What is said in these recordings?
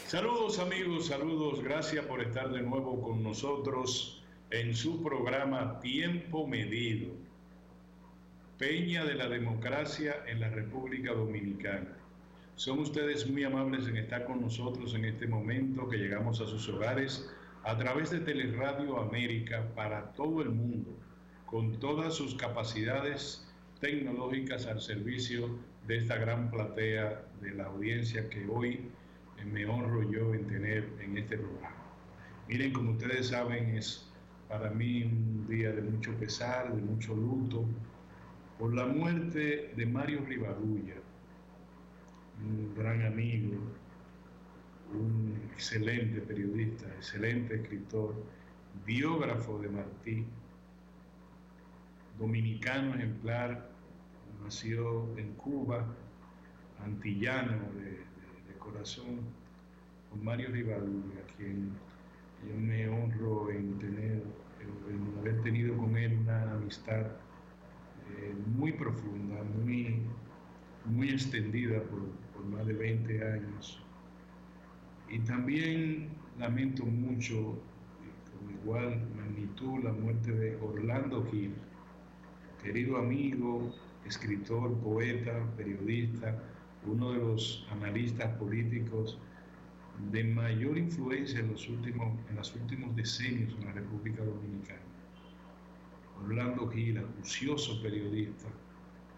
Saludos amigos, saludos, gracias por estar de nuevo con nosotros en su programa Tiempo Medido, Peña de la Democracia en la República Dominicana. Son ustedes muy amables en estar con nosotros en este momento que llegamos a sus hogares a través de Teleradio América para todo el mundo, con todas sus capacidades tecnológicas al servicio de esta gran platea de la audiencia que hoy me honro yo en tener en este programa. Miren, como ustedes saben, es para mí un día de mucho pesar, de mucho luto, por la muerte de Mario Rivadulla, un gran amigo, un excelente periodista, excelente escritor, biógrafo de Martí, dominicano ejemplar, nació en Cuba, antillano de corazón, con Mario Rivadulla, a quien yo me honro en haber tenido con él una amistad muy profunda, muy extendida por más de 20 años. Y también lamento mucho, con igual magnitud, la muerte de Orlando Gil, querido amigo, escritor, poeta, periodista, uno de los analistas políticos de mayor influencia en los últimos decenios en la República Dominicana. Orlando Gil, acucioso periodista,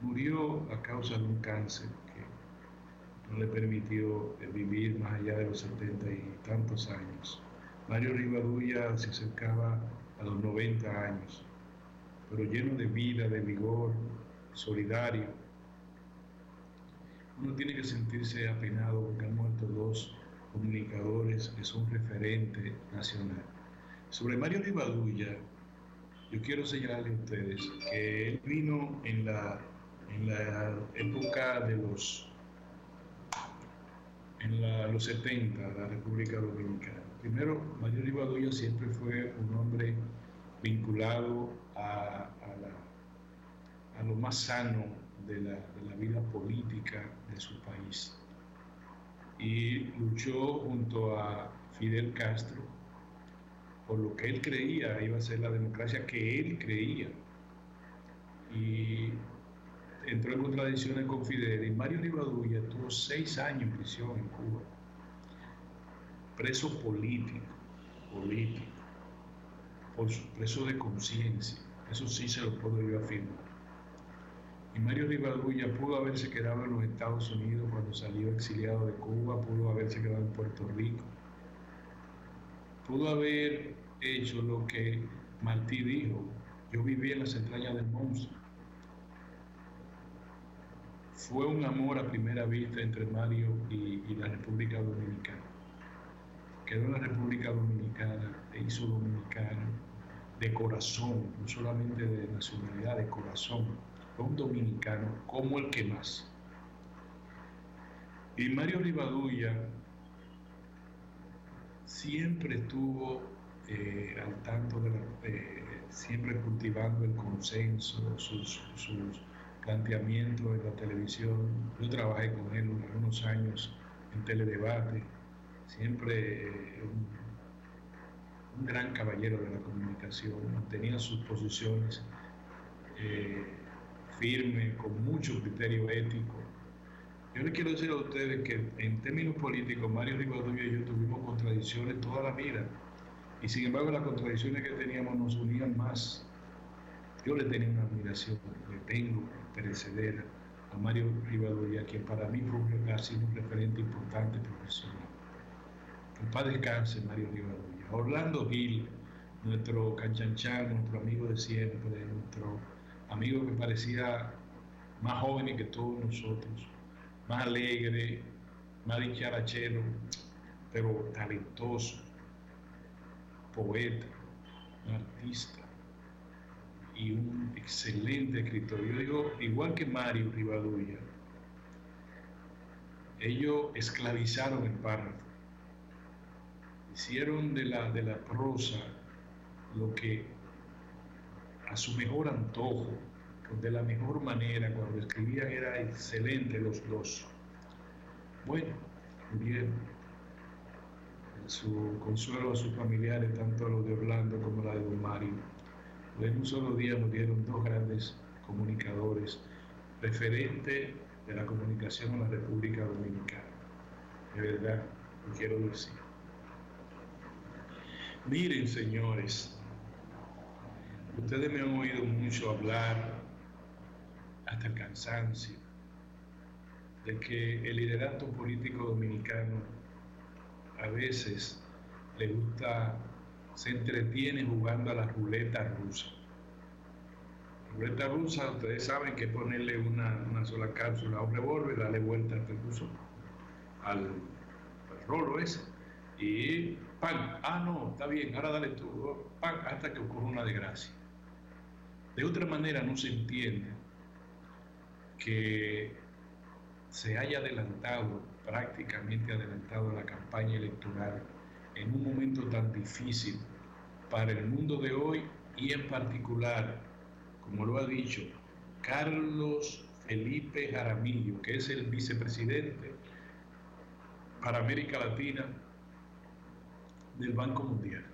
murió a causa de un cáncer que no le permitió vivir más allá de los 70 y tantos años. Mario Rivadulla se acercaba a los 90 años, pero lleno de vida, de vigor, solidario. Uno tiene que sentirse apenado porque han muerto dos comunicadores que son referente nacional. Sobre Mario Rivadulla, yo quiero señalarle a ustedes que él vino en la época de los 70 de la República Dominicana. Primero, Mario Rivadulla siempre fue un hombre vinculado a lo más sano de la vida política de su país, y luchó junto a Fidel Castro por lo que él creía iba a ser la democracia que él creía, y entró en contradicciones con Fidel. Y Mario Rivadulla estuvo 6 años en prisión en Cuba, preso político, preso de conciencia, eso sí se lo puedo yo afirmar. Y Mario Rivadulla pudo haberse quedado en los Estados Unidos cuando salió exiliado de Cuba, pudo haberse quedado en Puerto Rico, pudo haber hecho lo que Martí dijo: yo viví en las entrañas del monstruo. Fue un amor a primera vista entre Mario y la República Dominicana. Quedó en la República Dominicana, e hizo dominicano de corazón, no solamente de nacionalidad, de corazón. Fue un dominicano como el que más. Y Mario Rivadulla siempre estuvo al tanto siempre cultivando el consenso, sus planteamientos en la televisión. Yo trabajé con él unos años en Teledebate, siempre un gran caballero de la comunicación, mantenía sus posiciones firme, con mucho criterio ético. Yo les quiero decir a ustedes que en términos políticos Mario Rivadulla y yo tuvimos contradicciones toda la vida, y sin embargo las contradicciones que teníamos nos unían más. Yo le tenía una admiración, le tengo perecedera a Mario Rivadulla, quien para mí ha sido un referente importante profesional. En paz descanse Mario Rivadulla. Orlando Gil, nuestro canchanchán, nuestro amigo de siempre, nuestro amigo que parecía más joven que todos nosotros, más alegre, más dicharachero, pero talentoso, poeta, un artista y un excelente escritor. Yo digo, igual que Mario Rivadulla, ellos esclavizaron el párrafo, hicieron de la prosa lo que a su mejor antojo, de la mejor manera. Cuando escribían era excelente los dos. Bueno, murieron. su consuelo a sus familiares, tanto a los de Orlando como a la de Don Mario. En un solo día murieron dos grandes comunicadores, referentes de la comunicación en la República Dominicana. De verdad, lo quiero decir. Miren, señores, ustedes me han oído mucho hablar, hasta el cansancio, de que el liderato político dominicano a veces le gusta, se entretiene jugando a la ruleta rusa. La ruleta rusa, ustedes saben que es ponerle una sola cápsula a un revólver, darle vuelta al rolo ese, y ¡pam! Ah, no, está bien, ahora dale tú, ¡pam! Hasta que ocurra una desgracia. De otra manera no se entiende que se haya adelantado, prácticamente adelantado la campaña electoral en un momento tan difícil para el mundo de hoy y en particular, como lo ha dicho Carlos Felipe Jaramillo, que es el vicepresidente para América Latina del Banco Mundial.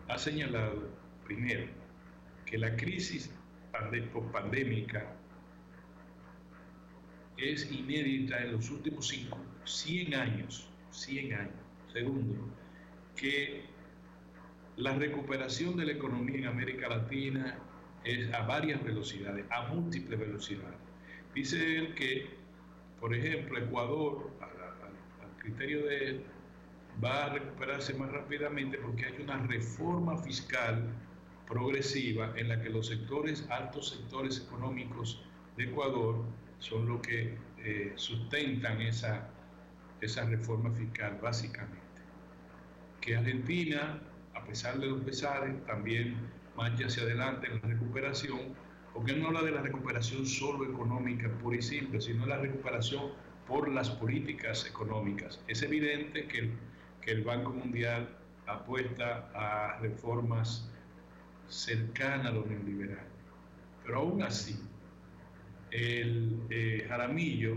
Ha señalado, primero, que la crisis pandémica es inédita en los últimos 100 años. Segundo, que la recuperación de la economía en América Latina es a varias velocidades, a múltiples velocidades. Dice él que, por ejemplo, Ecuador, al criterio de él, va a recuperarse más rápidamente porque hay una reforma fiscal progresiva en la que los altos sectores económicos de Ecuador son los que sustentan esa reforma fiscal básicamente. Que Argentina, a pesar de los pesares, también marcha hacia adelante en la recuperación, porque él no habla de la recuperación solo económica pura y simple, sino la recuperación por las políticas económicas. Es evidente que el Banco Mundial apuesta a reformas cercanas a lo neoliberal, pero aún así, el Jaramillo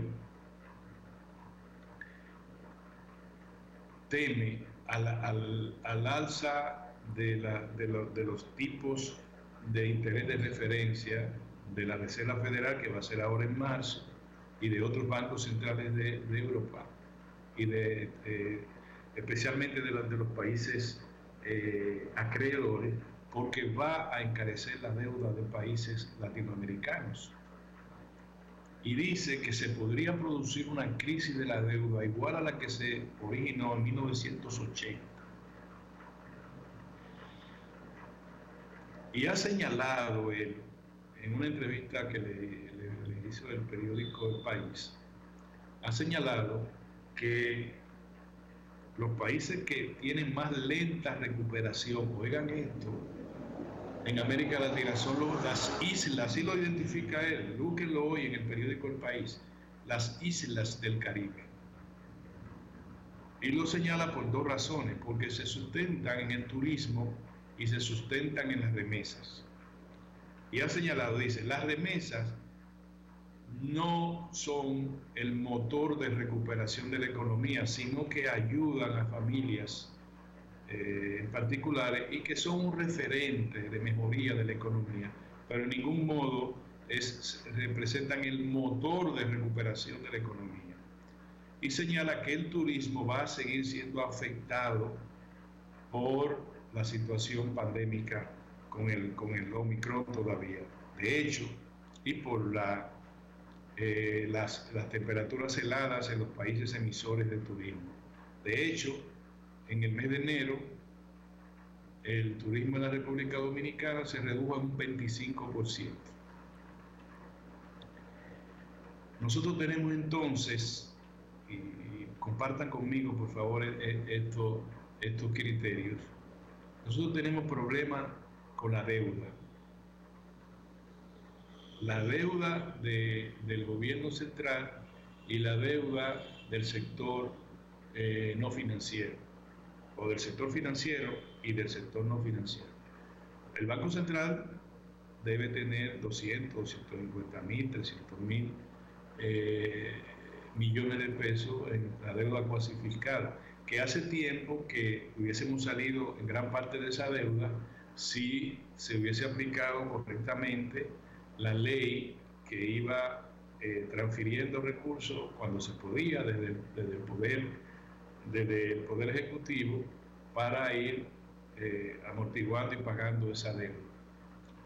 teme al alza de los tipos de interés de referencia de la Reserva Federal, que va a ser ahora en marzo, y de otros bancos centrales de Europa, y especialmente de los países acreedores, porque va a encarecer la deuda de países latinoamericanos. Y dice que se podría producir una crisis de la deuda igual a la que se originó en 1980. Y ha señalado él, en una entrevista que le hizo el periódico El País, ha señalado que los países que tienen más lenta recuperación, oigan esto, en América Latina son las islas, así lo identifica él, búsquenlo hoy en el periódico El País, las islas del Caribe. Y lo señala por dos razones, porque se sustentan en el turismo y se sustentan en las remesas. Y ha señalado, dice, las remesas no son el motor de recuperación de la economía, sino que ayudan a familias en particulares y que son un referente de mejoría de la economía, pero en ningún modo representan el motor de recuperación de la economía. Y señala que el turismo va a seguir siendo afectado por la situación pandémica con el Omicron todavía. De hecho, y por las temperaturas heladas en los países emisores de turismo. De hecho, en el mes de enero, el turismo en la República Dominicana se redujo en un 25%. Nosotros tenemos entonces, y compartan conmigo por favor estos criterios, nosotros tenemos problemas con la deuda. La deuda del gobierno central y la deuda del sector no financiero, o del sector financiero y del sector no financiero. El Banco Central debe tener 200, 250 mil, 300 mil millones de pesos en la deuda cuasificada, que hace tiempo que hubiésemos salido en gran parte de esa deuda si se hubiese aplicado correctamente la ley que iba transfiriendo recursos cuando se podía desde el poder ejecutivo para ir amortiguando y pagando esa deuda.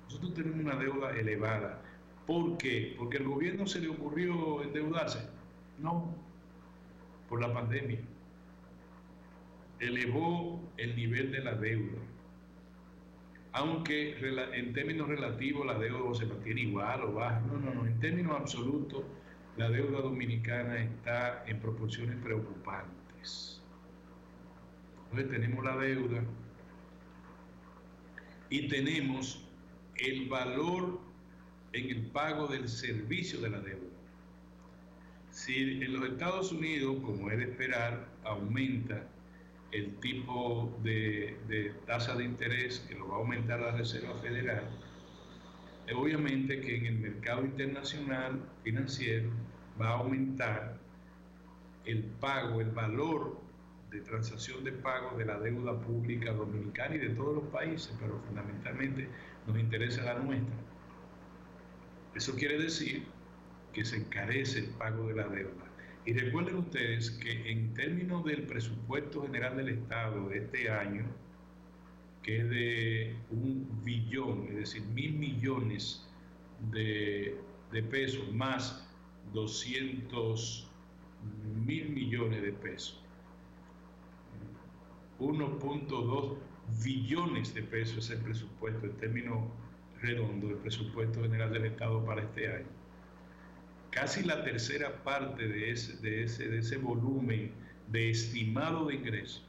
Nosotros tenemos una deuda elevada. ¿Por qué? ¿Porque el gobierno se le ocurrió endeudarse? No, por la pandemia. Elevó el nivel de la deuda. Aunque en términos relativos la deuda se mantiene igual o baja. No. En términos absolutos, la deuda dominicana está en proporciones preocupantes. Entonces tenemos la deuda y tenemos el valor en el pago del servicio de la deuda. Si en los Estados Unidos, como es de esperar, aumenta el tipo de tasa de interés que lo va a aumentar la Reserva Federal, obviamente que en el mercado internacional financiero va a aumentar el pago, el valor de transacción de pago de la deuda pública dominicana y de todos los países, pero fundamentalmente nos interesa la nuestra. Eso quiere decir que se encarece el pago de la deuda. Y recuerden ustedes que en términos del presupuesto general del Estado de este año, que es de 1 billón, es decir, 1.000 millones de pesos más 200.000 millones de pesos, 1.2 billones de pesos es el presupuesto en términos redondos, el presupuesto general del Estado para este año. Casi la tercera parte de ese volumen de estimado de ingresos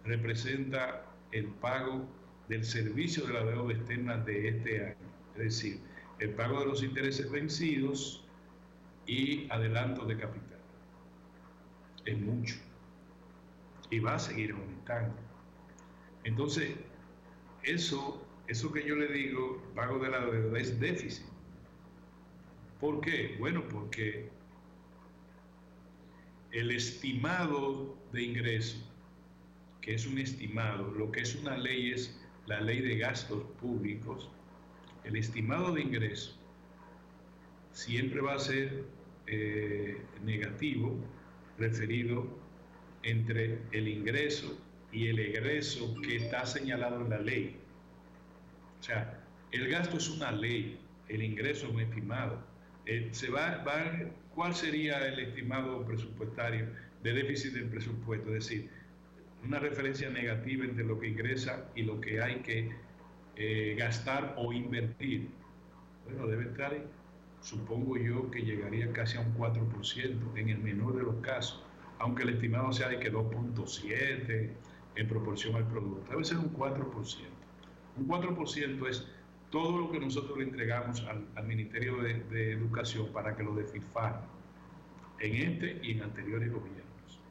representa el pago del servicio de la deuda externa de este año, es decir, el pago de los intereses vencidos y adelantos de capital. Es mucho y va a seguir aumentando. Entonces, eso que yo le digo, pago de la deuda, es déficit. ¿Por qué? Bueno, porque el estimado de ingreso, que es un estimado, lo que es una ley es la ley de gastos públicos, el estimado de ingreso siempre va a ser negativo, referido entre el ingreso y el egreso que está señalado en la ley. O sea, el gasto es una ley, el ingreso es un estimado. ¿Cuál sería el estimado presupuestario de déficit del presupuesto? Es decir, una referencia negativa entre lo que ingresa y lo que hay que gastar o invertir. Bueno, debe estar, supongo yo, que llegaría casi a un 4% en el menor de los casos, aunque el estimado sea de que 2.7 en proporción al producto. Debe ser un 4%. Un 4% es todo lo que nosotros le entregamos al Ministerio de Educación para que lo despilfarre en este y en anteriores gobiernos.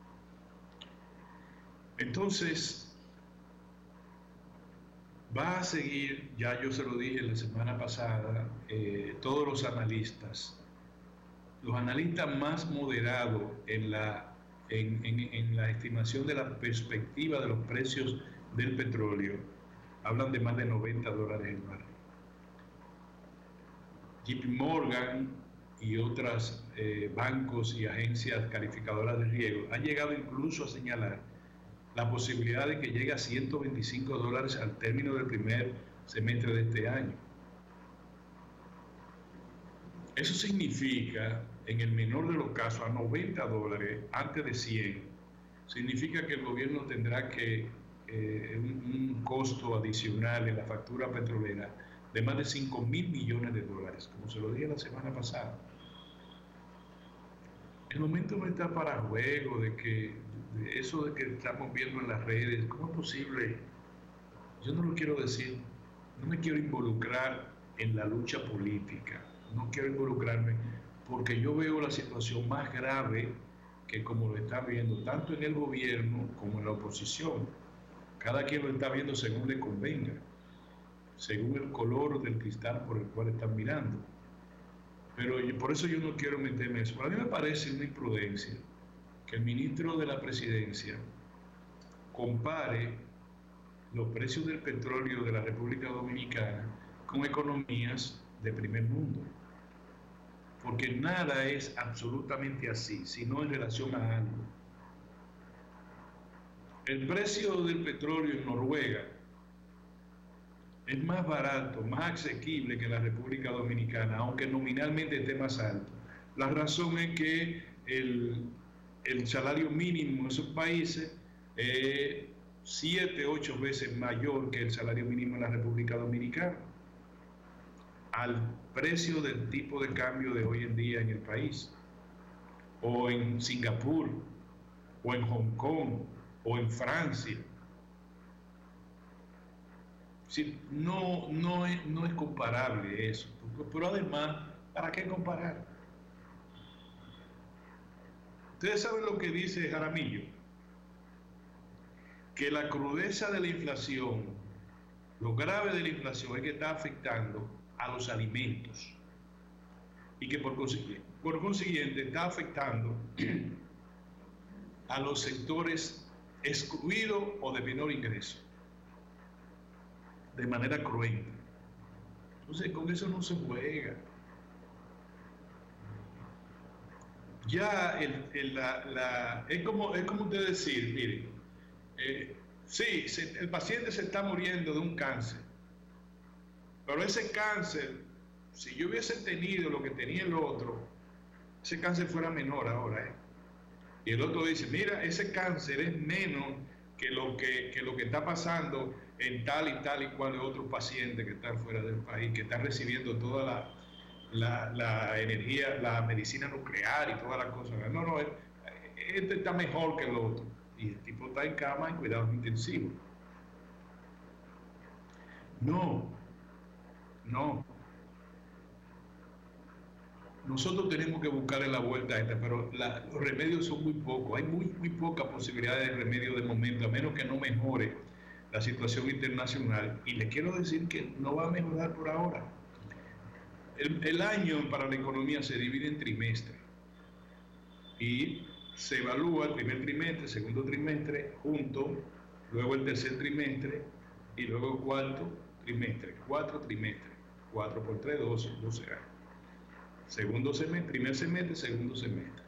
Entonces, va a seguir, ya yo se lo dije la semana pasada, todos los analistas más moderados en la estimación de la perspectiva de los precios del petróleo, hablan de más de $90 el barril. JP Morgan y otros bancos y agencias calificadoras de riesgo han llegado incluso a señalar la posibilidad de que llegue a $125 al término del primer semestre de este año. Eso significa, en el menor de los casos, a $90 antes de 100, significa que el gobierno tendrá que un costo adicional en la factura petrolera de más de $5.000 millones, como se lo dije la semana pasada. El momento no está para juego de eso de que estamos viendo en las redes. ¿Cómo es posible? Yo no lo quiero decir, no me quiero involucrar en la lucha política, no quiero involucrarme porque yo veo la situación más grave que como lo está viendo tanto en el gobierno como en la oposición. Cada quien lo está viendo según le convenga, según el color del cristal por el cual están mirando. Pero por eso yo no quiero meterme en eso. A mí me parece una imprudencia que el ministro de la Presidencia compare los precios del petróleo de la República Dominicana con economías de primer mundo. Porque nada es absolutamente así, sino en relación a algo. El precio del petróleo en Noruega es más barato, más asequible que la República Dominicana, aunque nominalmente esté más alto. La razón es que el salario mínimo en esos países es 7, 8 veces mayor que el salario mínimo en la República Dominicana, al precio del tipo de cambio de hoy en día en el país, o en Singapur, o en Hong Kong, o en Francia. Sí, no es comparable eso, pero además, ¿para qué comparar? Ustedes saben lo que dice Jaramillo, que la crudeza de la inflación, lo grave de la inflación es que está afectando a los alimentos y que por consiguiente está afectando a los sectores excluidos o de menor ingreso de manera cruenta. Entonces, con eso no se juega. Ya es como usted decir, miren, sí, el paciente se está muriendo de un cáncer, pero ese cáncer, si yo hubiese tenido lo que tenía el otro, ese cáncer fuera menor ahora, Y el otro dice, mira, ese cáncer es menos que lo que está pasando en tal y cual otros pacientes que están fuera del país, que están recibiendo toda la energía, la medicina nuclear y todas las cosas. No, este está mejor que el otro. Y el tipo está en cama en cuidados intensivos. No. Nosotros tenemos que buscarle la vuelta a esta, pero los remedios son muy pocos. Hay muy poca posibilidad de remedio de momento, a menos que no mejore la situación internacional. Y les quiero decir que no va a mejorar por ahora. El año para la economía se divide en trimestres y se evalúa el primer trimestre, segundo trimestre, juntos, luego el tercer trimestre y luego el cuarto trimestre. 4 trimestres, 4 por 3, 12 años. Segundo semestre, primer semestre, segundo semestre.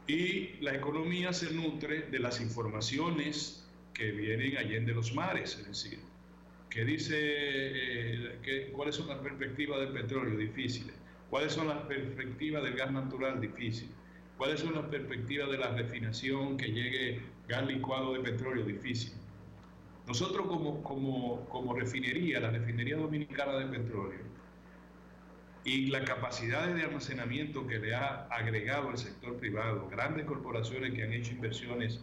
Y la economía se nutre de las informaciones que vienen allende los mares, es decir, ¿qué dice? ¿Cuáles son las perspectivas del petróleo? Difíciles. ¿Cuáles son las perspectivas del gas natural? Difíciles. ¿Cuáles son las perspectivas de la refinación que llegue gas licuado de petróleo? Difícil. Nosotros como refinería, la refinería dominicana de petróleo, y la capacidad de almacenamiento que le ha agregado el sector privado, grandes corporaciones que han hecho inversiones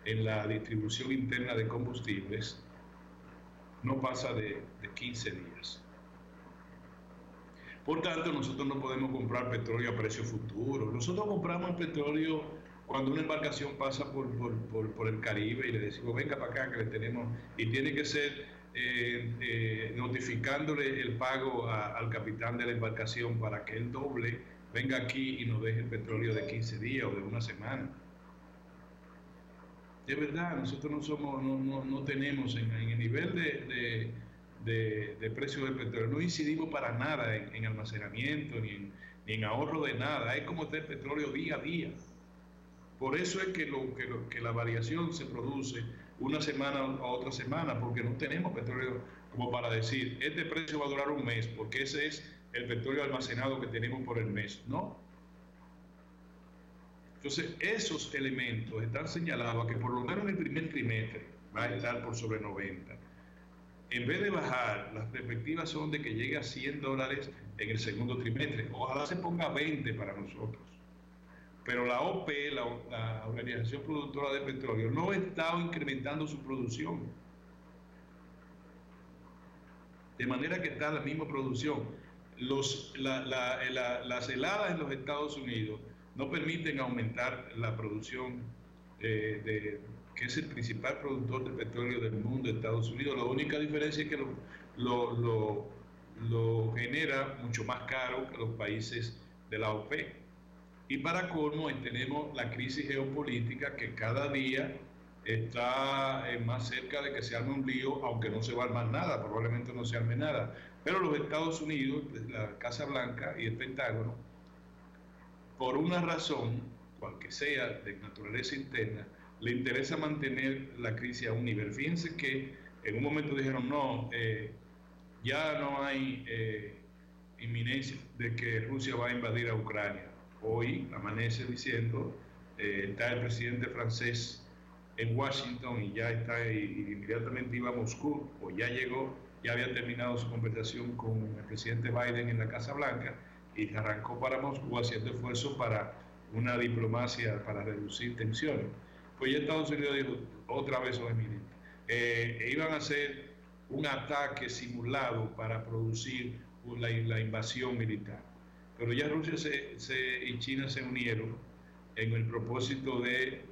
en la distribución interna de combustibles, no pasa de 15 días. Por tanto, nosotros no podemos comprar petróleo a precio futuro. Nosotros compramos el petróleo cuando una embarcación pasa por el Caribe y le decimos, venga para acá que le tenemos, y tiene que ser notificándole el pago al capitán de la embarcación para que él doble, venga aquí y nos deje el petróleo de 15 días o de una semana. De verdad, nosotros no tenemos en el nivel de precio del petróleo, no incidimos para nada en almacenamiento ni en ahorro de nada, es como está el petróleo día a día. Por eso es que la variación se produce una semana a otra semana, porque no tenemos petróleo como para decir, este precio va a durar un mes, porque ese es el petróleo almacenado que tenemos por el mes, ¿no? Entonces, esos elementos están señalados a que por lo menos en el primer trimestre va a estar por sobre 90. En vez de bajar, las perspectivas son de que llegue a $100 en el segundo trimestre. Ojalá se ponga 20 para nosotros. Pero la OP, la Organización Productora de Petróleo, no ha estado incrementando su producción. De manera que está la misma producción. Las heladas en los Estados Unidos no permiten aumentar la producción que es el principal productor de petróleo del mundo, Estados Unidos. La única diferencia es que lo genera mucho más caro que los países de la OPEP. Y para colmo, tenemos la crisis geopolítica que cada día está más cerca de que se arme un lío, aunque no se va a armar nada, probablemente no se arme nada. Pero los Estados Unidos, la Casa Blanca y el Pentágono, por una razón, cual que sea, de naturaleza interna, le interesa mantener la crisis a un nivel. Fíjense que en un momento dijeron, no, ya no hay inminencia de que Rusia va a invadir a Ucrania. Hoy amanece diciendo, está el presidente francés en Washington y ya está, y inmediatamente iba a Moscú, o ya llegó, ya había terminado su conversación con el presidente Biden en la Casa Blanca y arrancó para Moscú haciendo esfuerzos para una diplomacia para reducir tensiones. Pues ya Estados Unidos dijo, otra vez son eminentes. Iban a hacer un ataque simulado para producir la invasión militar. Pero ya Rusia y China se unieron en el propósito de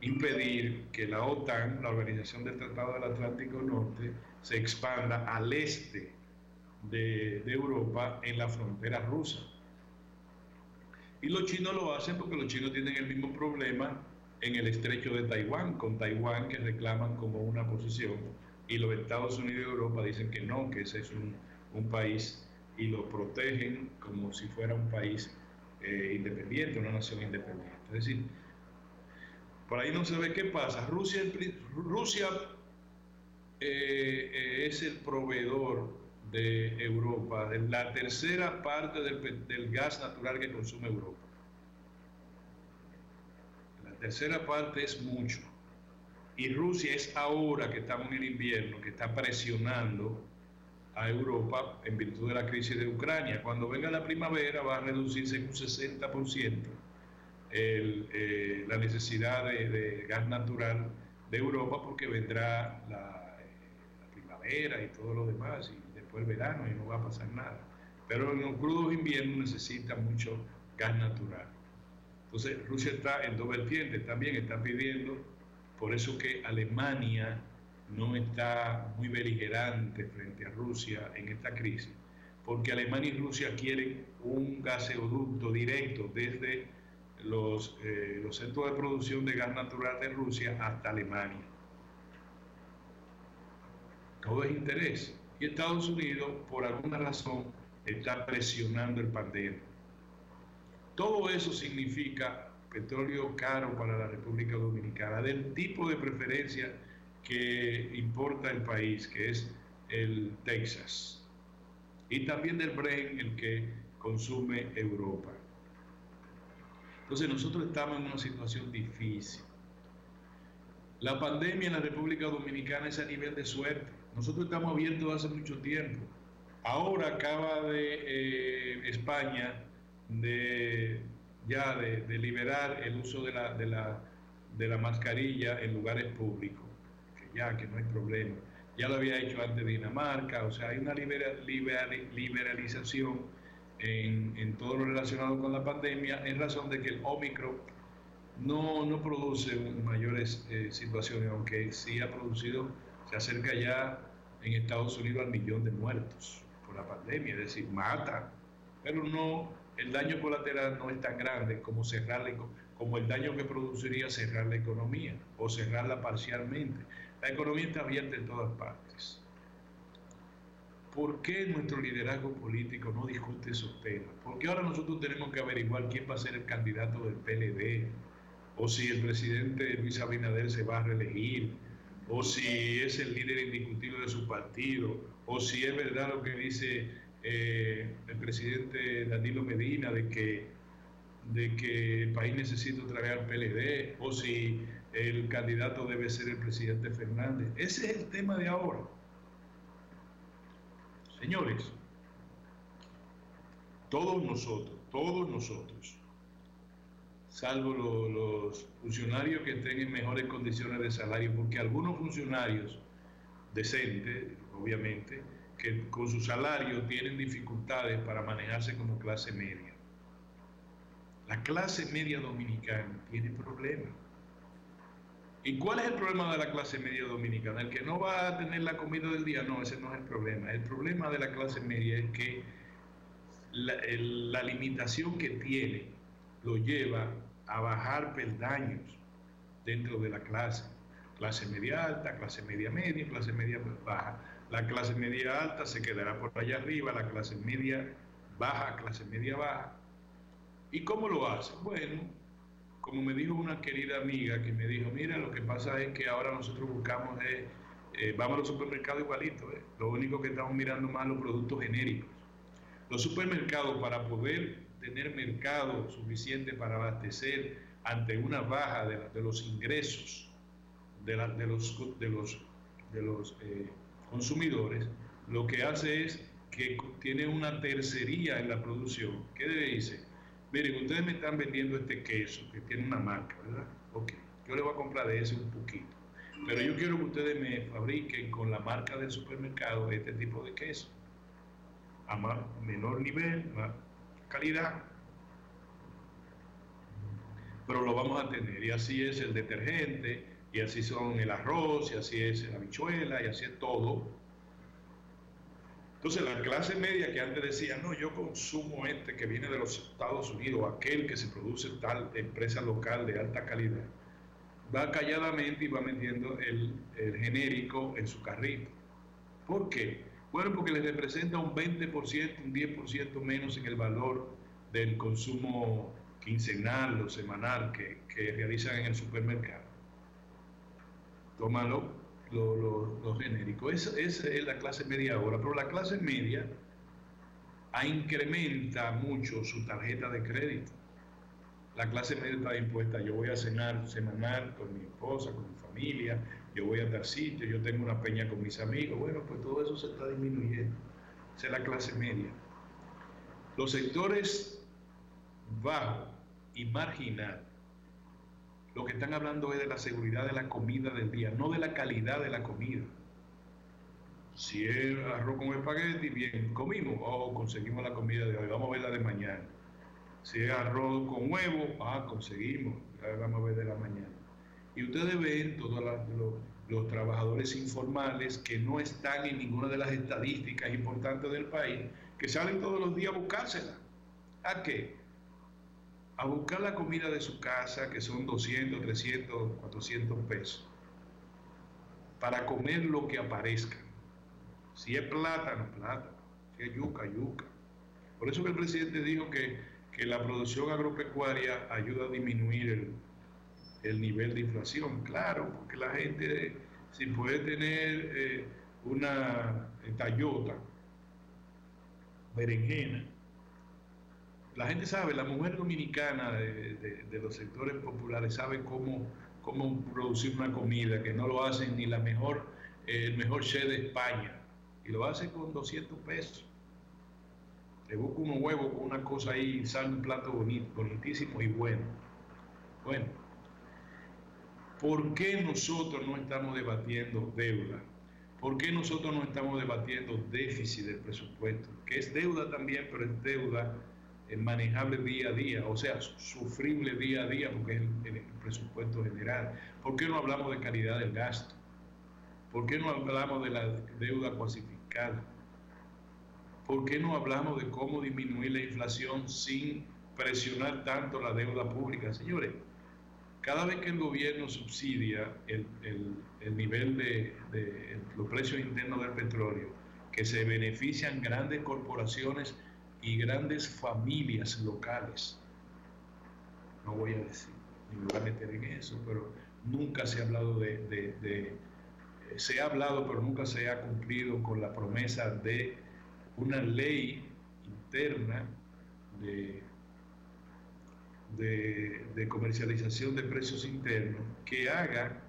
impedir que la OTAN, la Organización del Tratado del Atlántico Norte, se expanda al este de Europa en la frontera rusa. Y los chinos lo hacen porque los chinos tienen el mismo problema en el estrecho de Taiwán, con Taiwán que reclaman como una posesión, y los Estados Unidos y Europa dicen que no, que ese es un país, y lo protegen como si fuera un país independiente, una nación independiente. Es decir, por ahí no se ve qué pasa. Rusia es el proveedor de Europa, de la tercera parte del gas natural que consume Europa. La tercera parte es mucho. Y Rusia es ahora que estamos en el invierno, que está presionando a Europa en virtud de la crisis de Ucrania. Cuando venga la primavera va a reducirse en un 60% la necesidad de gas natural de Europa, porque vendrá la primavera y todo lo demás, y después el verano y no va a pasar nada. Pero en los crudos inviernos necesita mucho gas natural. Entonces Rusia está en dos vertientes, también está pidiendo, por eso que Alemania no está muy beligerante frente a Rusia en esta crisis, porque Alemania y Rusia quieren un gaseoducto directo desde los centros de producción de gas natural de Rusia hasta Alemania. Todo es interés. Y Estados Unidos, por alguna razón, está presionando el pandero. Todo eso significa petróleo caro para la República Dominicana, del tipo de preferencia que importa el país, que es el Texas, y también del Brent, el que consume Europa. Entonces nosotros estamos en una situación difícil. La pandemia en la República Dominicana es a nivel de suerte. Nosotros estamos abiertos hace mucho tiempo. Ahora acaba de España de liberar el uso de la mascarilla en lugares públicos, que no hay problema. Ya lo había hecho antes Dinamarca, o sea, hay una liberalización en todo lo relacionado con la pandemia, en razón de que el Omicron no produce mayores situaciones, aunque sí ha producido, se acerca ya en Estados Unidos al 1.000.000 de muertos por la pandemia, es decir, mata, pero no, el daño colateral no es tan grande como como el daño que produciría cerrar la economía o cerrarla parcialmente. La economía está abierta en todas partes. ¿Por qué nuestro liderazgo político no discute esos temas? ¿Por qué ahora nosotros tenemos que averiguar quién va a ser el candidato del PLD? O si el presidente Luis Abinader se va a reelegir, o si es el líder indiscutible de su partido, o si es verdad lo que dice el presidente Danilo Medina de que el país necesita otra vez al PLD, o si el candidato debe ser el presidente Fernández. Ese es el tema de ahora. Señores, todos nosotros, salvo los funcionarios que estén en mejores condiciones de salario, porque algunos funcionarios decentes, obviamente, que con su salario tienen dificultades para manejarse como clase media. La clase media dominicana tiene problemas. ¿Y cuál es el problema de la clase media dominicana? El que no va a tener la comida del día, no, ese no es el problema. El problema de la clase media es que la limitación que tiene lo lleva a bajar peldaños dentro de la clase. Clase media alta, clase media media, clase media baja. La clase media alta se quedará por allá arriba, la clase media baja, clase media baja. ¿Y cómo lo hace? Bueno, como me dijo una querida amiga que me dijo, mira, lo que pasa es que ahora nosotros buscamos, vamos a los supermercados igualitos, lo único que estamos mirando más los productos genéricos. Los supermercados, para poder tener mercado suficiente para abastecer ante una baja de los ingresos de los consumidores, lo que hace es que tiene una tercería en la producción. ¿Qué dice? Miren, ustedes me están vendiendo este queso que tiene una marca, ¿verdad? Ok, yo le voy a comprar de ese un poquito, pero yo quiero que ustedes me fabriquen con la marca del supermercado este tipo de queso, a menor nivel, más calidad, pero lo vamos a tener. Y así es el detergente, y así son el arroz, y así es la habichuela, y así es todo. Entonces la clase media que antes decía, no, yo consumo este que viene de los Estados Unidos, aquel que se produce tal empresa local de alta calidad, va calladamente y va metiendo el genérico en su carrito. ¿Por qué? Bueno, porque les representa un 20%, un 10% menos en el valor del consumo quincenal o semanal que realizan en el supermercado. Tómalo lo genérico. Esa es la clase media ahora, pero la clase media incrementa mucho su tarjeta de crédito. La clase media está impuesta, yo voy a cenar semanal con mi esposa, con mi familia, yo voy a tal sitio, yo tengo una peña con mis amigos. Bueno, pues todo eso se está disminuyendo. Esa es la clase media. Los sectores bajo y marginal, lo que están hablando es de la seguridad de la comida del día, no de la calidad de la comida. Si es arroz con espagueti, bien, comimos, conseguimos la comida de hoy, vamos a ver la de mañana. Si es arroz con huevo, conseguimos, vamos a ver de la mañana. Y ustedes ven todos los trabajadores informales que no están en ninguna de las estadísticas importantes del país, que salen todos los días a buscársela. ¿A qué? A buscar la comida de su casa, que son 200, 300, 400 pesos, para comer lo que aparezca. Si es plátano, plátano. Si es yuca, yuca. Por eso que el presidente dijo que la producción agropecuaria ayuda a disminuir el nivel de inflación. Claro, porque la gente, si puede tener una tallota, berenjena, la gente sabe, la mujer dominicana de los sectores populares sabe cómo producir una comida, que no lo hacen ni el mejor chef de España, y lo hacen con 200 pesos. Le busco unos huevos con una cosa ahí y sale un plato bonito, bonitísimo y bueno. Bueno, ¿por qué nosotros no estamos debatiendo deuda? ¿Por qué nosotros no estamos debatiendo déficit del presupuesto? Que es deuda también, pero es deuda manejable día a día, o sea, sufrible día a día, porque es el presupuesto general. ¿Por qué no hablamos de calidad del gasto? ¿Por qué no hablamos de la deuda cuantificada? ¿Por qué no hablamos de cómo disminuir la inflación sin presionar tanto la deuda pública? Señores, cada vez que el gobierno subsidia el nivel de los precios internos del petróleo, que se benefician grandes corporaciones y grandes familias locales, no voy a decir, ni me voy a meter en eso, pero nunca se ha hablado se ha hablado, pero nunca se ha cumplido con la promesa de una ley interna de comercialización de precios internos que haga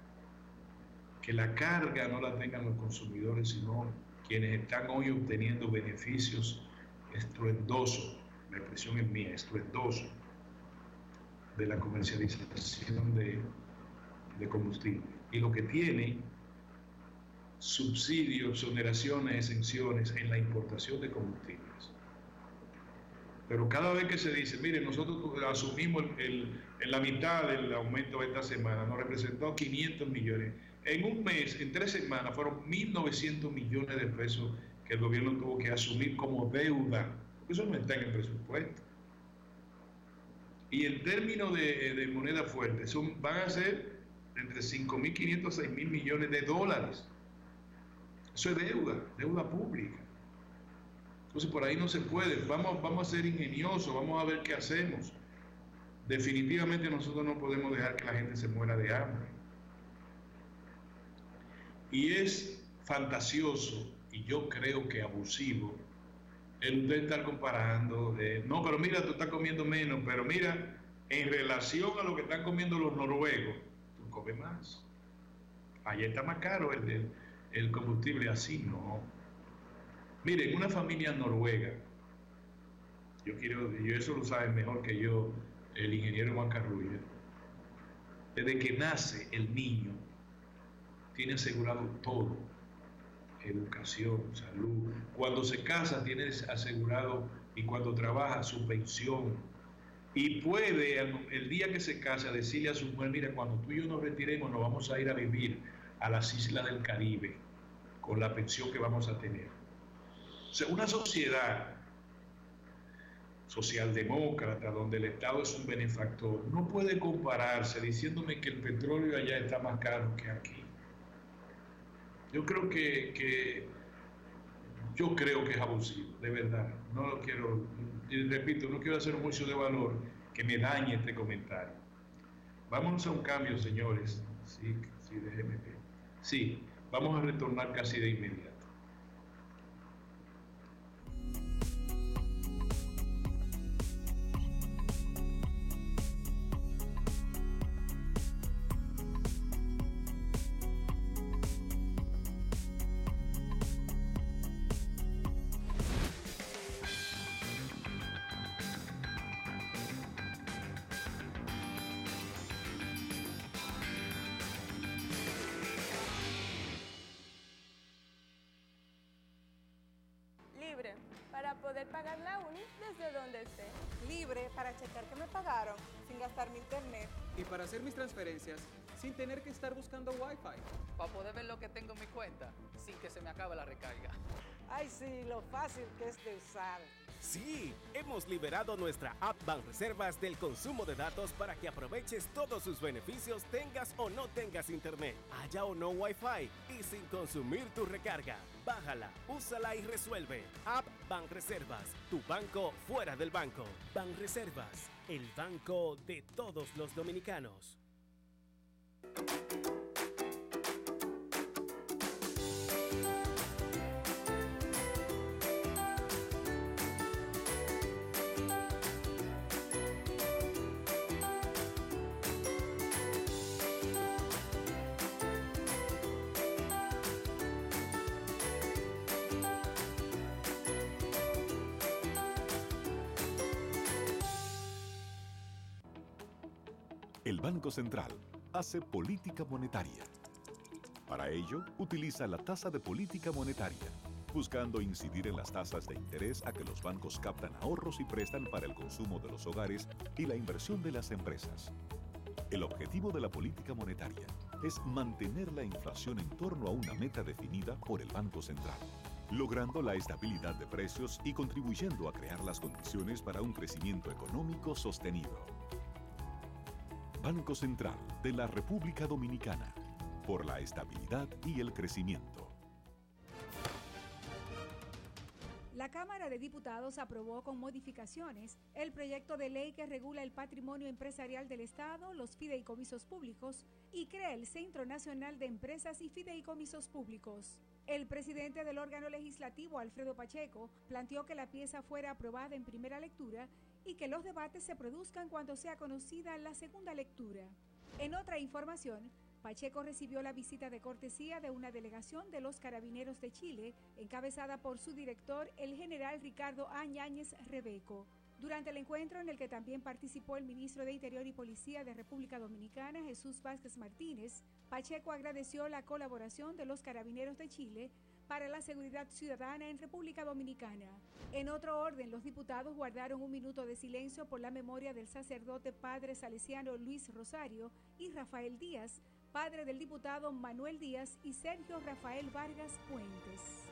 que la carga no la tengan los consumidores, sino quienes están hoy obteniendo beneficios estruendosos, la expresión es mía, estruendoso, de la comercialización de combustible. Y lo que tiene subsidios, exoneraciones, exenciones en la importación de combustibles. Pero cada vez que se dice, mire, nosotros asumimos la mitad del aumento de esta semana, nos representó 500 millones. En un mes, en 3 semanas, fueron 1.900 millones de pesos que el gobierno tuvo que asumir como deuda. Porque eso no está en el presupuesto. Y en términos de moneda fuerte, van a ser entre 5.500 a 6.000 millones de dólares. Eso es deuda pública. Entonces por ahí no se puede. Vamos a ser ingeniosos, vamos a ver qué hacemos. Definitivamente nosotros no podemos dejar que la gente se muera de hambre. Y es fantasioso, y yo creo que abusivo, el usted estar comparando, no, pero mira, tú estás comiendo menos, pero mira, en relación a lo que están comiendo los noruegos, tú comes más. Allá está más caro el combustible, así no. Miren, una familia noruega, yo eso lo sabe mejor que yo, el ingeniero Juan Carrulla, desde que nace el niño, tiene asegurado todo, educación, salud. Cuando se casa tiene asegurado, y cuando trabaja, su pensión. Y puede, el día que se casa, decirle a su mujer, mira, cuando tú y yo nos retiremos, nos vamos a ir a vivir a las islas del Caribe, con la pensión que vamos a tener. O sea, una sociedad socialdemócrata, donde el Estado es un benefactor, no puede compararse diciéndome que el petróleo allá está más caro que aquí. Yo creo que es abusivo, de verdad. No lo quiero, repito, no quiero hacer un juicio de valor que me dañe este comentario. Vámonos a un cambio, señores. Sí, déjeme ver. Sí, vamos a retornar casi de inmediato. Libre para poder pagar la uni desde donde esté. Libre para checar que me pagaron sin gastar mi internet. Y para hacer mis transferencias sin tener que estar buscando Wi-Fi. Para poder ver lo que tengo en mi cuenta sin que se me acabe la recarga. Ay, sí, lo fácil que es de usar. Sí, hemos liberado nuestra app Banreservas del consumo de datos para que aproveches todos sus beneficios, tengas o no tengas internet, haya o no Wi-Fi y sin consumir tu recarga. Bájala, úsala y resuelve. App Banreservas, tu banco fuera del banco. Banreservas, el banco de todos los dominicanos. El Banco Central hace política monetaria. Para ello, utiliza la tasa de política monetaria, buscando incidir en las tasas de interés a que los bancos captan ahorros y prestan para el consumo de los hogares y la inversión de las empresas. El objetivo de la política monetaria es mantener la inflación en torno a una meta definida por el Banco Central, logrando la estabilidad de precios y contribuyendo a crear las condiciones para un crecimiento económico sostenido. Banco Central de la República Dominicana, por la estabilidad y el crecimiento. La Cámara de Diputados aprobó con modificaciones el proyecto de ley que regula el patrimonio empresarial del Estado, los fideicomisos públicos y crea el Centro Nacional de Empresas y Fideicomisos Públicos. El presidente del órgano legislativo, Alfredo Pacheco, planteó que la pieza fuera aprobada en primera lectura y que los debates se produzcan cuando sea conocida la segunda lectura. En otra información, Pacheco recibió la visita de cortesía de una delegación de los Carabineros de Chile, encabezada por su director, el general Ricardo A. Yáñez Rebeco. Durante el encuentro, en el que también participó el ministro de Interior y Policía de República Dominicana, Jesús Vázquez Martínez, Pacheco agradeció la colaboración de los Carabineros de Chile para la seguridad ciudadana en República Dominicana. En otro orden, los diputados guardaron un minuto de silencio por la memoria del sacerdote padre salesiano Luis Rosario y Rafael Díaz, padre del diputado Manuel Díaz y Sergio Rafael Vargas Puentes.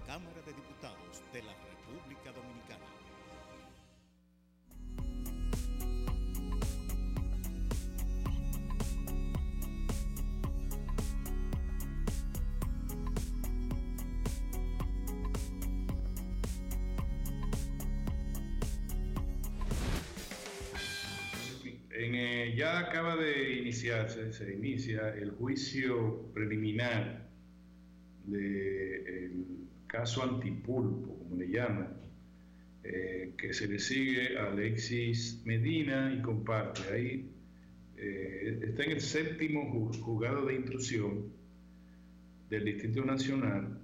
Cámara de Diputados de la República Dominicana. Ya acaba de se inicia el juicio preliminar del caso Antipulpo, como le llaman, que se le sigue a Alexis Medina y comparte. Ahí está en el 7º juzgado de instrucción del Distrito Nacional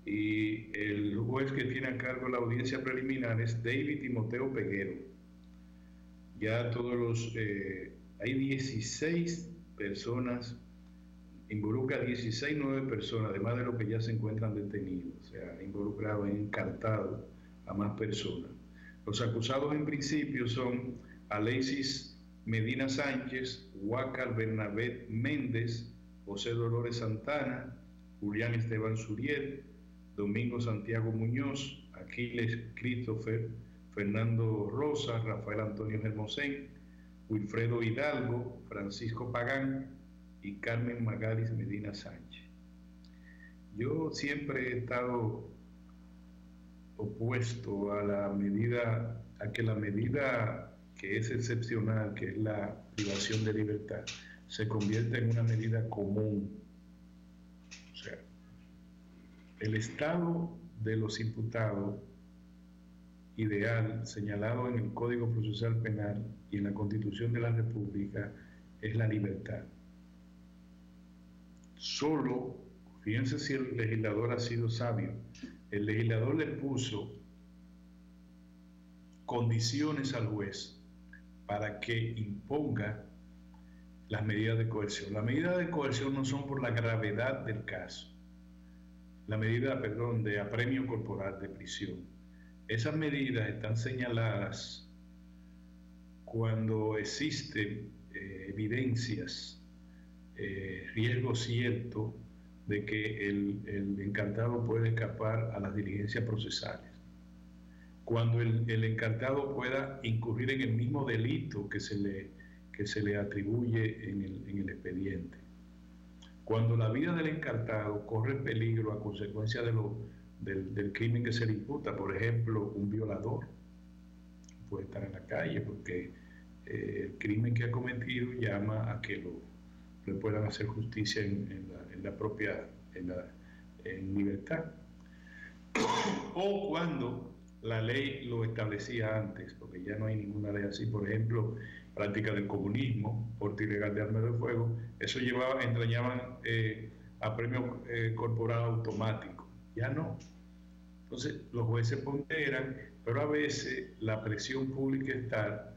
y el juez que tiene a cargo la audiencia preliminar es David Timoteo Peguero. Ya todos los... hay 16 personas, involucra 9 personas, además de los que ya se encuentran detenidos, o sea, involucrado en encartado a más personas. Los acusados en principio son Alexis Medina Sánchez, Huácar Bernabé Méndez, José Dolores Santana, Julián Esteban Suriel, Domingo Santiago Muñoz, Aquiles Christopher, Fernando Rosa, Rafael Antonio Hermosén, Wilfredo Hidalgo, Francisco Pagán y Carmen Magalis Medina Sánchez. Yo siempre he estado opuesto a que la medida que es excepcional, que es la privación de libertad, se convierta en una medida común. O sea, el estado de los imputados ideal señalado en el Código Procesal Penal y en la Constitución de la República es la libertad. Solo, fíjense si el legislador ha sido sabio, el legislador le puso condiciones al juez para que imponga las medidas de coerción. Las medidas de coerción no son por la gravedad del caso, la medida, de apremio corporal de prisión. Esas medidas están señaladas cuando existen evidencias, riesgo cierto de que el encartado puede escapar a las diligencias procesales. Cuando el encartado pueda incurrir en el mismo delito que se le atribuye en el expediente. Cuando la vida del encartado corre peligro a consecuencia del crimen que se le imputa. Por ejemplo, un violador puede estar en la calle porque el crimen que ha cometido llama a que le puedan hacer justicia en libertad. O cuando la ley lo establecía antes, porque ya no hay ninguna ley así. Por ejemplo, práctica del comunismo, porte ilegal de armas de fuego, eso entrañaban apremio corporal automático. Ya no. Entonces, los jueces ponderan, pero a veces la presión pública es tal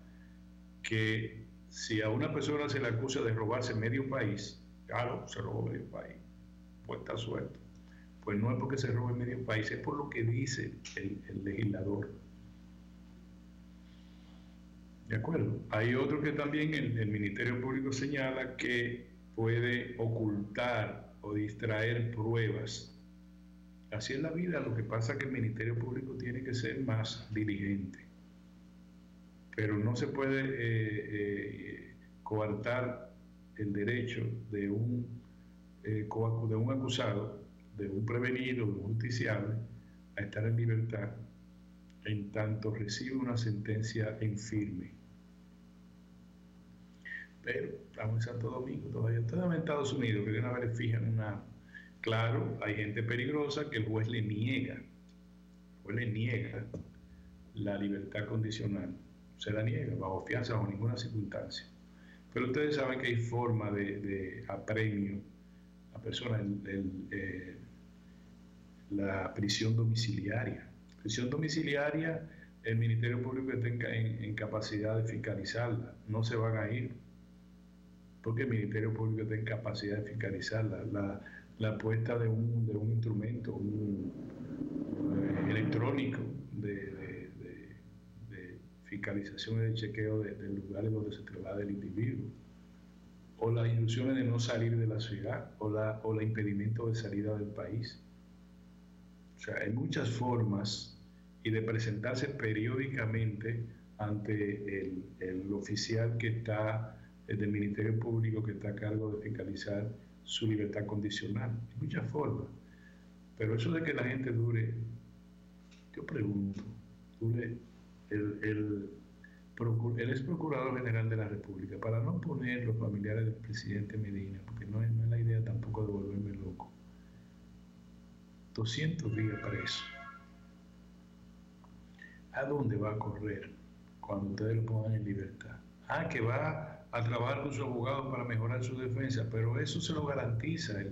que si a una persona se le acusa de robarse medio país, claro, se robó medio país, pues está suelto. Pues no es porque se robe medio país, es por lo que dice el legislador. ¿De acuerdo? Hay otro que también el Ministerio Público señala que puede ocultar o distraer pruebas. Así es la vida, lo que pasa es que el Ministerio Público tiene que ser más diligente. Pero no se puede coartar el derecho de un acusado, de un prevenido, de un justiciable, a estar en libertad en tanto recibe una sentencia en firme. Pero estamos en Santo Domingo todavía. Ustedes en Estados Unidos, que de una vez le fijan una... Claro, hay gente peligrosa que el juez le niega la libertad condicional. Se la niega, bajo fianza, bajo ninguna circunstancia. Pero ustedes saben que hay forma de apremio a personas, la prisión domiciliaria. Prisión domiciliaria, el Ministerio Público está en capacidad de fiscalizarla. No se van a ir, porque el Ministerio Público está en capacidad de fiscalizarla. la puesta de un instrumento electrónico de fiscalización y de chequeo de lugares donde se traslada el individuo, o las instrucciones de no salir de la ciudad, o el impedimento de salida del país. O sea, hay muchas formas y de presentarse periódicamente ante el oficial que está, del Ministerio Público, que está a cargo de fiscalizar su libertad condicional. Hay muchas formas. Pero eso de que la gente dure, yo pregunto, dure el ex procurador general de la República, para no poner los familiares del presidente Medina, porque no es la idea tampoco de volverme loco, 200 días preso. ¿A dónde va a correr cuando ustedes lo pongan en libertad? Que va a trabajar con su abogado para mejorar su defensa, pero eso se lo garantiza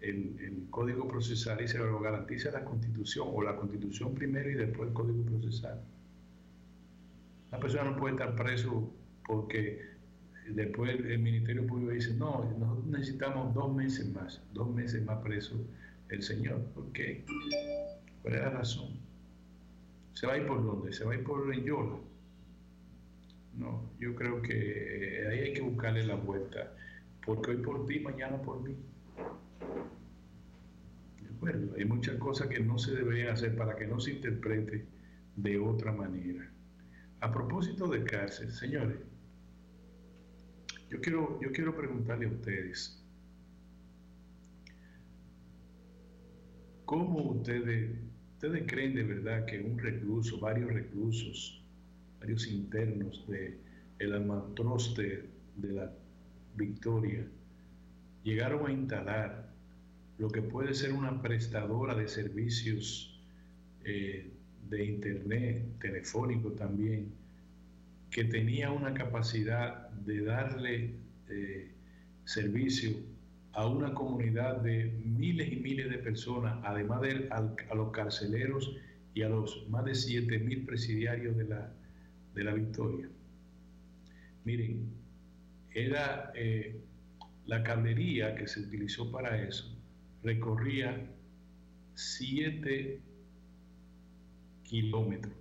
el Código Procesal y se lo garantiza la Constitución, o la Constitución primero y después el Código Procesal. La persona no puede estar preso porque después el Ministerio Público dice, no, nosotros necesitamos 2 meses más preso el señor. ¿Por qué? ¿Cuál es la razón? ¿Se va a ir por dónde? ¿Se va a ir por Renyola? No, yo creo que ahí hay que buscarle la vuelta, porque hoy por ti, mañana por mí. ¿De acuerdo? Hay muchas cosas que no se deberían hacer para que no se interprete de otra manera. A propósito de cárcel, señores, yo quiero preguntarle a ustedes, ¿cómo ustedes creen de verdad que un recluso, varios reclusos, varios internos del almatroste de la Victoria llegaron a instalar lo que puede ser una prestadora de servicios de internet, telefónico también, que tenía una capacidad de darle servicio a una comunidad de miles y miles de personas, además a los carceleros y a los más de 7.000 presidiarios de la Victoria? Miren, era la caldería que se utilizó para eso, recorría 7 kilómetros,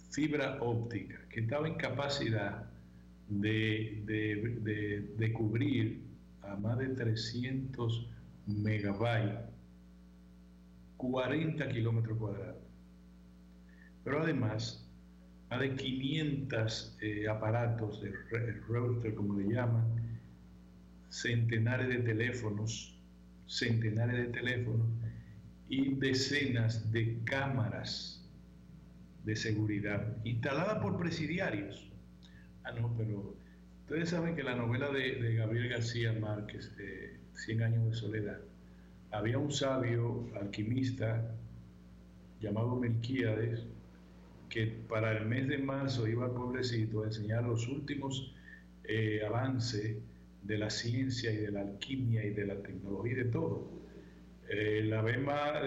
fibra óptica, que estaba en capacidad de cubrir a más de 300 megabytes, 40 kilómetros cuadrados. Pero además, más de 500 aparatos de router, como le llaman, centenares de teléfonos y decenas de cámaras de seguridad instaladas por presidiarios. No, pero ustedes saben que la novela de Gabriel García Márquez, 100 años de soledad, había un sabio alquimista llamado Melquíades, que para el mes de marzo iba al pueblecito a enseñar los últimos avances de la ciencia y de la alquimia y de la tecnología y de todo. La vez más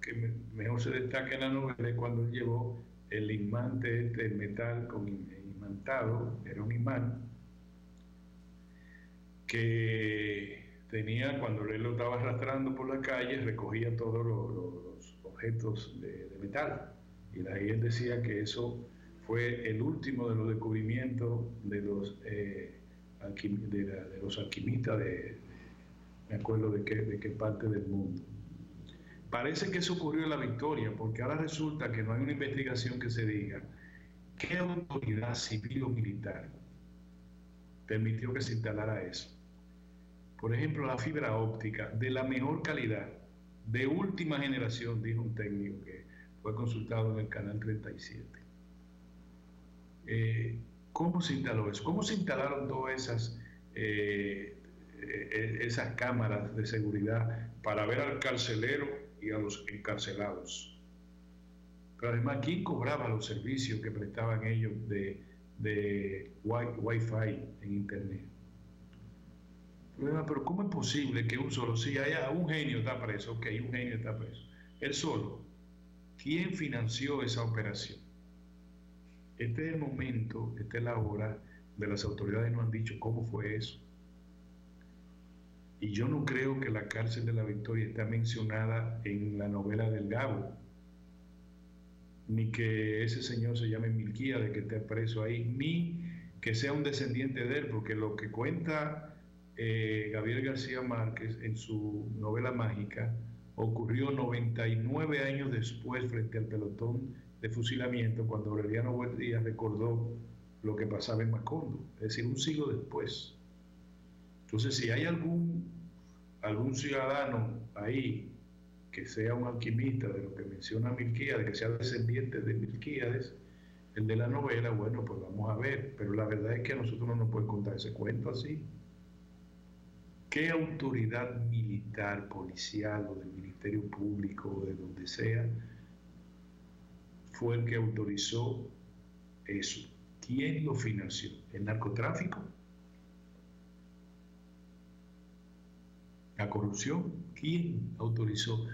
que mejor se destaca en la novela es cuando él llevó el imán de metal imantado, era un imán que tenía, cuando él lo estaba arrastrando por la calle, recogía todos los objetos de metal. Y ahí él decía que eso fue el último de los descubrimientos de los alquimistas me acuerdo de qué parte del mundo. Parece que eso ocurrió en la Victoria, porque ahora resulta que no hay una investigación que se diga qué autoridad civil o militar permitió que se instalara eso. Por ejemplo, la fibra óptica de la mejor calidad, de última generación, dijo un técnico que fue consultado en el canal 37. ¿Cómo se instaló eso? ¿Cómo se instalaron todas esas cámaras de seguridad para ver al carcelero y a los encarcelados? Pero además, ¿quién cobraba los servicios que prestaban ellos de Wi-Fi en Internet? Pero ¿cómo es posible que un solo, si haya un genio está preso, ok, un genio está preso, él solo? ¿Quién financió esa operación? Este es el momento, esta es la hora de las autoridades nos han dicho cómo fue eso. Y yo no creo que la cárcel de la Victoria está mencionada en la novela del Gabo, ni que ese señor se llame Milquíades, que esté preso ahí, ni que sea un descendiente de él, porque lo que cuenta Gabriel García Márquez en su novela mágica ocurrió 99 años después frente al pelotón de fusilamiento, cuando Aureliano Buendía recordó lo que pasaba en Macondo, es decir, un siglo después. Entonces, si hay algún ciudadano ahí que sea un alquimista de lo que menciona Milquíades, que sea descendiente de Milquíades, el de la novela, bueno, pues vamos a ver. Pero la verdad es que a nosotros no nos pueden contar ese cuento así. ¿Qué autoridad militar, policial o del Ministerio Público o de donde sea fue el que autorizó eso? ¿Quién lo financió? ¿El narcotráfico? ¿La corrupción? ¿Quién autorizó?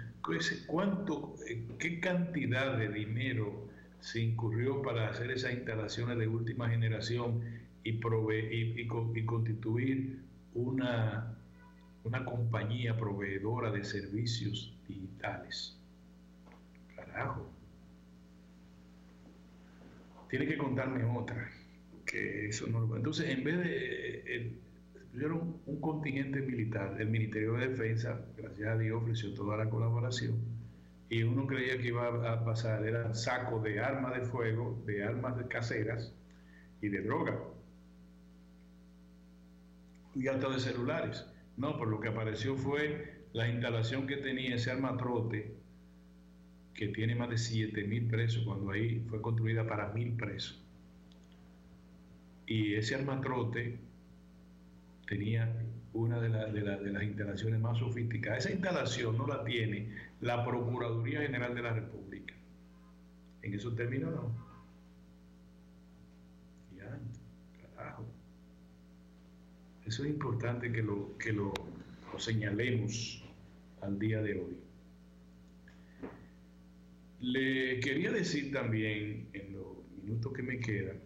¿Qué cantidad de dinero se incurrió para hacer esas instalaciones de última generación y constituir una compañía proveedora de servicios digitales? Carajo. Tiene que contarme otra, que eso no lo... Entonces, en vez de... tuvieron un contingente militar, el Ministerio de Defensa, gracias a Dios, ofreció toda la colaboración, y uno creía que iba a pasar, eran sacos de armas de fuego, de armas caseras y de droga, y hasta de celulares. No, pero lo que apareció fue la instalación que tenía ese armatrote, que tiene más de 7.000 presos, cuando ahí fue construida para 1.000 presos. Y ese armatrote tenía una de las instalaciones más sofisticadas. Esa instalación no la tiene la Procuraduría General de la República. En esos términos no. Ya, carajo. Eso es importante que lo señalemos al día de hoy. Le quería decir también, en los minutos que me quedan,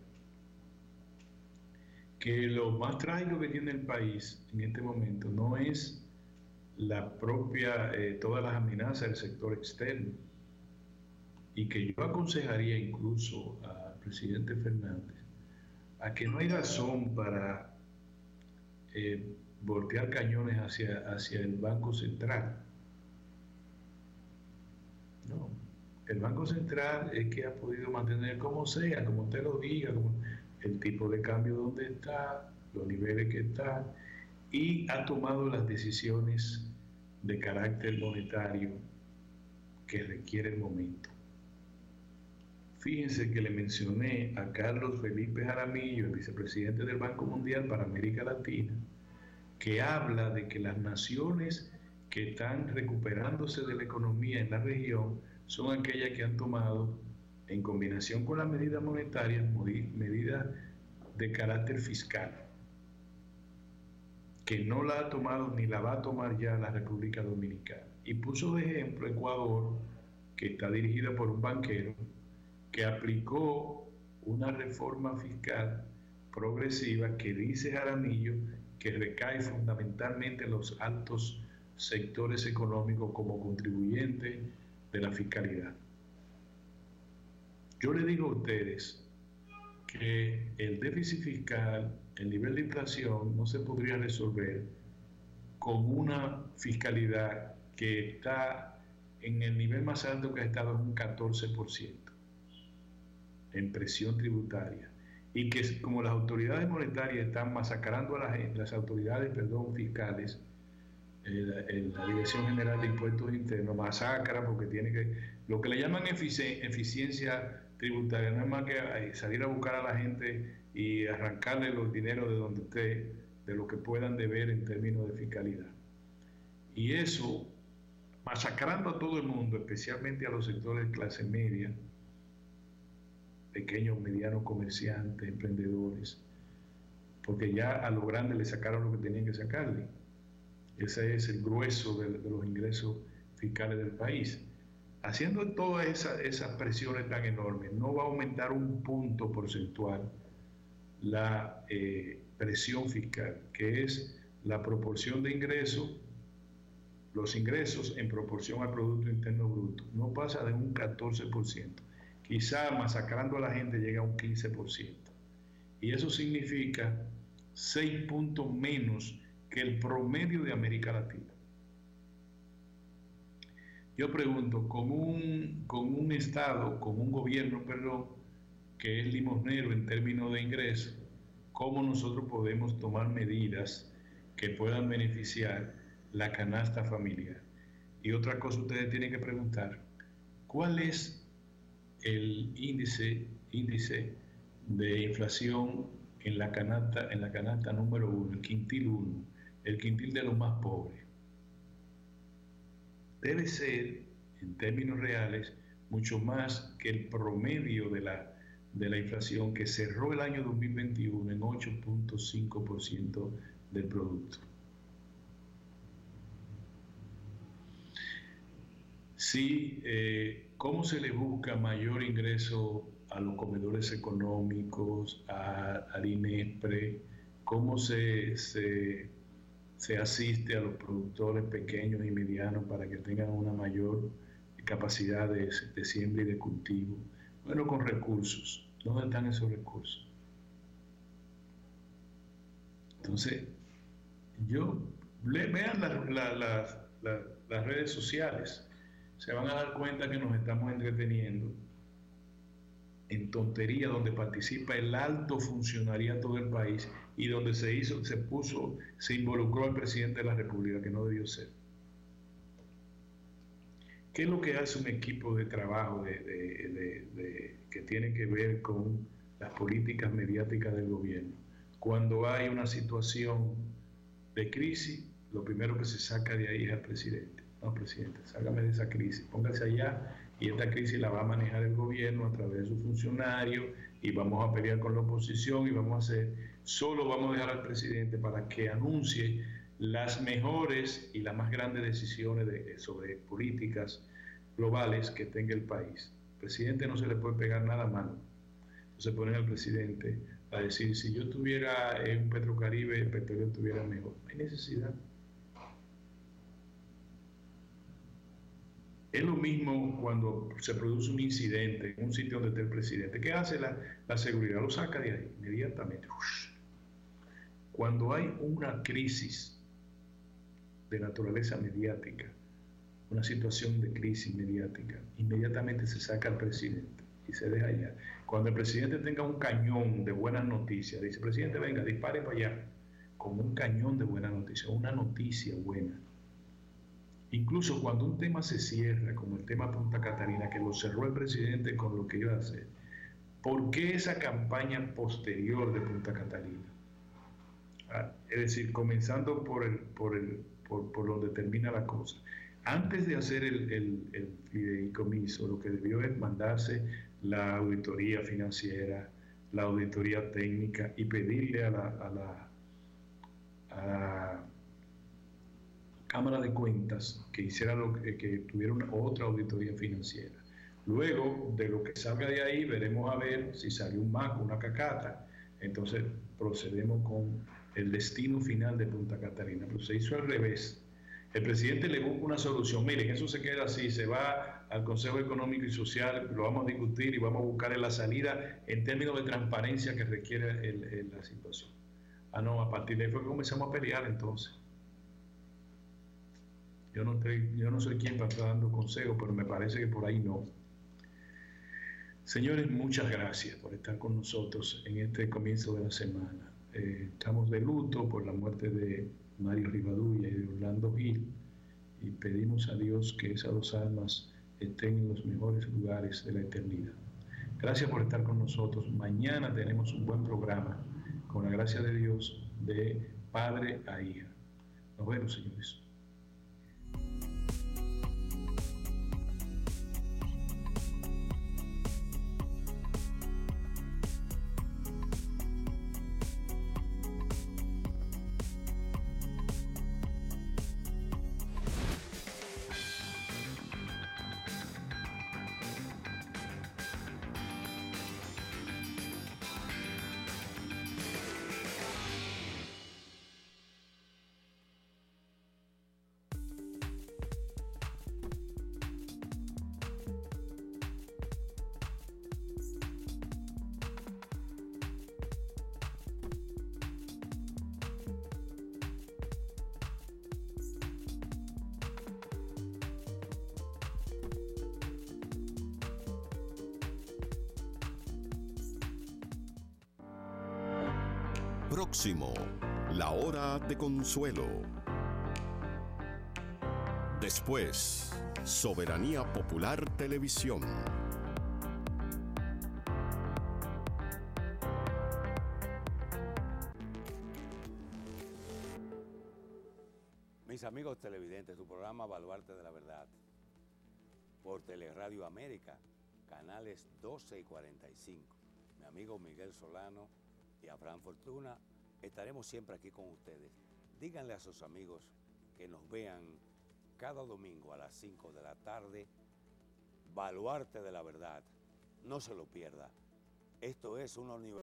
que lo más trágico que tiene el país en este momento no es la propia, todas las amenazas del sector externo, y que yo aconsejaría incluso al presidente Fernández a que no hay razón para voltear cañones hacia el Banco Central. No, el Banco Central es que ha podido mantener como sea, como usted lo diga, como el tipo de cambio donde está, los niveles que está, y ha tomado las decisiones de carácter monetario que requiere el momento. Fíjense que le mencioné a Carlos Felipe Jaramillo, el vicepresidente del Banco Mundial para América Latina, que habla de que las naciones que están recuperándose de la economía en la región son aquellas que han tomado, en combinación con las medidas monetarias, medidas de carácter fiscal, que no la ha tomado ni la va a tomar ya la República Dominicana. Y puso de ejemplo Ecuador, que está dirigida por un banquero, que aplicó una reforma fiscal progresiva que dice Jaramillo que recae fundamentalmente en los altos sectores económicos como contribuyentes de la fiscalidad. Yo le digo a ustedes que el déficit fiscal, el nivel de inflación, no se podría resolver con una fiscalidad que está en el nivel más alto que ha estado en un 14% en presión tributaria, y que como las autoridades monetarias están masacrando a las autoridades fiscales, la Dirección General de Impuestos Internos masacra porque tiene que, lo que le llaman eficiencia tributaria, no es más que salir a buscar a la gente y arrancarle los dineros de donde esté, de lo que puedan deber en términos de fiscalidad. Y eso, masacrando a todo el mundo, especialmente a los sectores de clase media, pequeños, medianos comerciantes, emprendedores, porque ya a los grandes le sacaron lo que tenían que sacarle. Ese es el grueso de los ingresos fiscales del país. Haciendo todas esas presiones tan enormes, no va a aumentar un punto porcentual la presión fiscal, que es la proporción de ingresos, los ingresos en proporción al Producto Interno Bruto, no pasa de un 14%. Quizá masacrando a la gente llega a un 15%. Y eso significa 6 puntos menos que el promedio de América Latina. Yo pregunto, con un Estado, con un gobierno, perdón, que es limosnero en términos de ingresos, ¿cómo nosotros podemos tomar medidas que puedan beneficiar la canasta familiar? Y otra cosa ustedes tienen que preguntar, ¿cuál es el índice de inflación en la canasta número 1, el quintil 1, el quintil de los más pobres? Debe ser, en términos reales, mucho más que el promedio de la inflación, que cerró el año 2021 en 8.5% del producto. Sí, ¿cómo se le busca mayor ingreso a los comedores económicos, al INESPRE? ¿Cómo se asiste a los productores pequeños y medianos para que tengan una mayor capacidad de siembra y de cultivo? Bueno, con recursos. ¿Dónde están esos recursos? Entonces, vean las redes sociales. Se van a dar cuenta que nos estamos entreteniendo en tonterías donde participa el alto funcionariado del país y donde se involucró al presidente de la República, que no debió ser. ¿Qué es lo que hace un equipo de trabajo que tiene que ver con las políticas mediáticas del gobierno? Cuando hay una situación de crisis, lo primero que se saca de ahí es al presidente. No, presidente, sálgame de esa crisis, póngase allá, y esta crisis la va a manejar el gobierno a través de sus funcionarios, y vamos a pelear con la oposición, y vamos a dejar al presidente para que anuncie las mejores y las más grandes decisiones sobre políticas globales que tenga el país. Al presidente no se le puede pegar nada malo. Entonces ponen al presidente a decir, si yo tuviera un Petrocaribe, el petróleo estuviera mejor. No hay necesidad. Es lo mismo cuando se produce un incidente en un sitio donde está el presidente. ¿Qué hace la seguridad? Lo saca de ahí inmediatamente. Cuando hay una crisis de naturaleza mediática, una situación de crisis mediática, inmediatamente se saca al presidente y se deja allá. Cuando el presidente tenga un cañón de buenas noticias, dice, presidente, venga, dispare para allá, como un cañón de buenas noticias, una noticia buena. Incluso cuando un tema se cierra, como el tema Punta Catalina, que lo cerró el presidente con lo que iba a hacer, ¿por qué esa campaña posterior de Punta Catalina? Es decir, comenzando por donde termina la cosa. Antes de hacer el fideicomiso, lo que debió es mandarse la auditoría financiera, la auditoría técnica, y pedirle a la Cámara de Cuentas que hiciera que tuviera otra auditoría financiera. Luego de lo que salga de ahí, veremos a ver si salió un maco, una cacata. Entonces procedemos con el destino final de Punta Catalina. Pero se hizo al revés. El presidente le busca una solución. Miren, eso se queda así, se va al Consejo Económico y Social, lo vamos a discutir y vamos a buscar la salida en términos de transparencia que requiere la situación. No, a partir de ahí fue que comenzamos a pelear entonces. Yo no soy quien para estar dando consejos, pero me parece que por ahí no. Señores, muchas gracias por estar con nosotros en este comienzo de la semana. Estamos de luto por la muerte de Mario Rivadulla y de Orlando Gil, y pedimos a Dios que esas dos almas estén en los mejores lugares de la eternidad. Gracias por estar con nosotros. Mañana tenemos un buen programa, con la gracia de Dios, de padre a hija. Nos vemos, señores. Próximo, la hora de consuelo. Después, Soberanía Popular Televisión. Mis amigos televidentes, su programa Baluarte de la Verdad, por Teleradio América, canales 12 y 45. Mi amigo Miguel Solano y Abraham Fortuna, estaremos siempre aquí con ustedes. Díganle a sus amigos que nos vean cada domingo a las 5 de la tarde, Baluarte de la Verdad. No se lo pierda. Esto es una universidad.